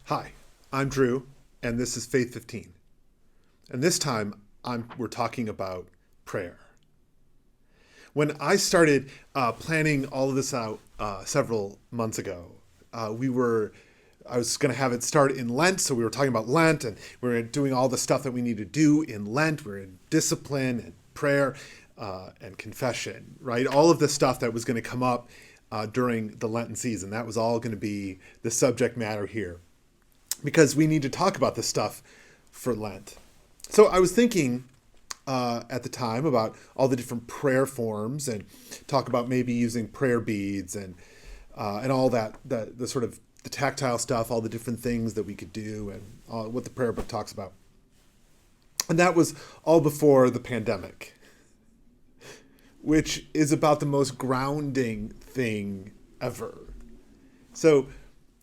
Hi, I'm Drew, and this is Faith 15. And this time, we're talking about prayer. When I started planning all of this out several months ago, I was going to have it start in Lent, so we were talking about Lent, and we were doing all the stuff that we need to do in Lent. We're in discipline and prayer and confession, right? All of the stuff that was going to come up during the Lenten season. That was all going to be the subject matter here, because we need to talk about this stuff for Lent. So I was thinking at the time about all the different prayer forms and talk about maybe using prayer beads and all that, the sort of the tactile stuff, all the different things that we could do and what the prayer book talks about. And that was all before the pandemic, which is about the most grounding thing ever. So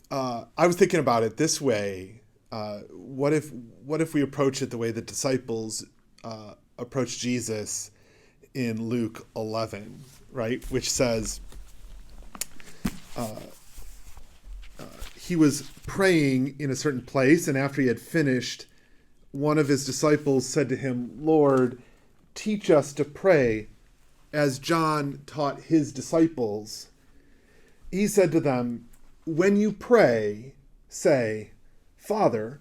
I was thinking about it this way. What if we approach it the way the disciples approached Jesus in Luke 11, right? Which says he was praying in a certain place, and after he had finished, one of his disciples said to him, "Lord, teach us to pray as John taught his disciples." He said to them, "When you pray, say, 'Father,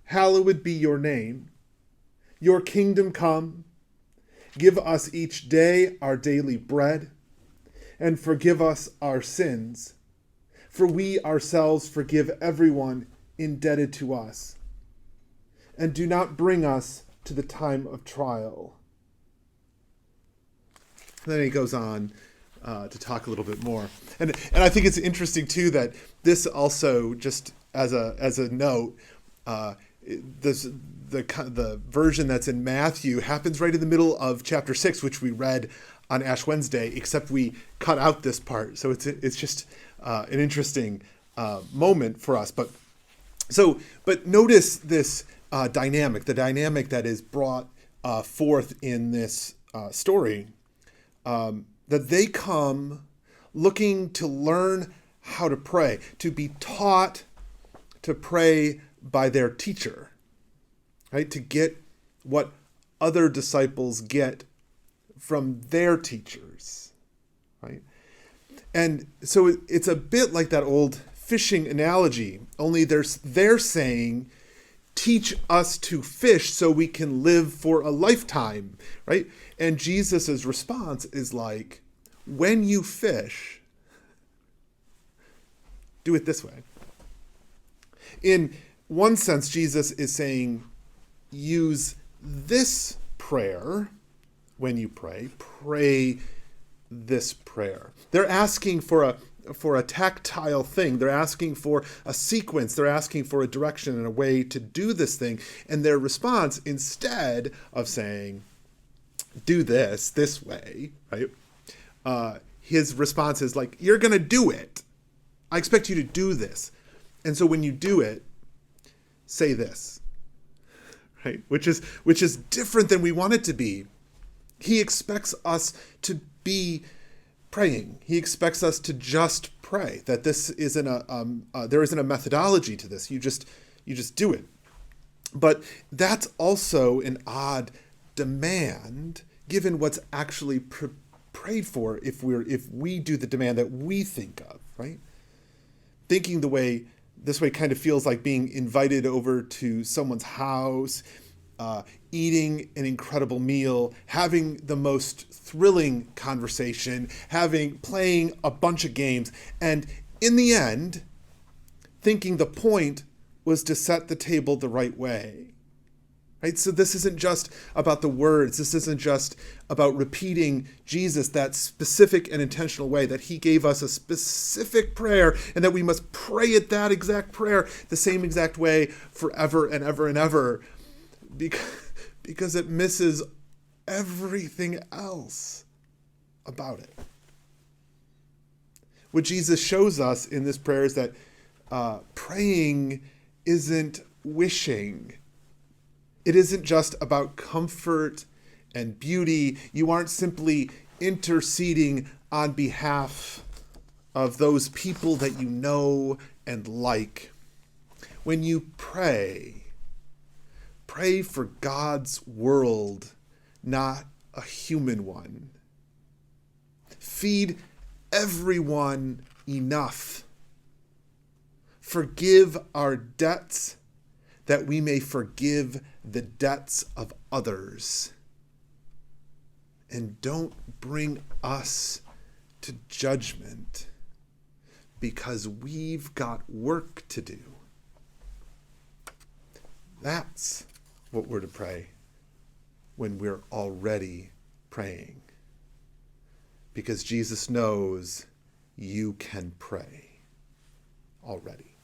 hallowed be your name. Your kingdom come. Give us each day our daily bread, and forgive us our sins, for we ourselves forgive everyone indebted to us. And do not bring us to the time of trial.'" And then he goes on to talk a little bit more, and I think it's interesting too that this also, just as a note, the version that's in Matthew happens right in the middle of chapter 6, which we read on Ash Wednesday, except we cut out this part, so it's just an interesting moment for us. But notice this dynamic, the dynamic that is brought forth in this story. That they come looking to learn how to pray, to be taught to pray by their teacher, right? To get what other disciples get from their teachers, right? And so it's a bit like that old fishing analogy, only they're saying, "Teach us to fish so we can live for a lifetime," right? And Jesus's response is like, when you fish, do it this way. In one sense, Jesus is saying, use this prayer when you pray this prayer. They're asking for a tactile thing. They're asking for a sequence. They're asking for a direction and a way to do this thing. And their response, instead of saying, do this way, right? His response is like, you're going to do it. I expect you to do this. And so when you do it, say this, right? Which is different than we want it to be. He expects us to be praying. He expects us to just pray, that this isn't there isn't a methodology to this. You just do it. But that's also an odd demand, given what's actually prayed for, if we do the demand that we think of, right? Thinking this way kind of feels like being invited over to someone's house, eating an incredible meal, having the most thrilling conversation, playing a bunch of games, and in the end, thinking the point was to set the table the right way. Right? So this isn't just about the words. This isn't just about repeating Jesus that specific and intentional way, that he gave us a specific prayer and that we must pray it, that exact prayer, the same exact way forever and ever and ever, because it misses everything else about it. What Jesus shows us in this prayer is that praying isn't wishing. It isn't just about comfort and beauty. You aren't simply interceding on behalf of those people that you know and like. When you pray, pray for God's world, not a human one. Feed everyone enough. Forgive our debts that we may forgive the debts of others. And don't bring us to judgment, because we've got work to do. That's what we're to pray when we're already praying. Because Jesus knows you can pray already.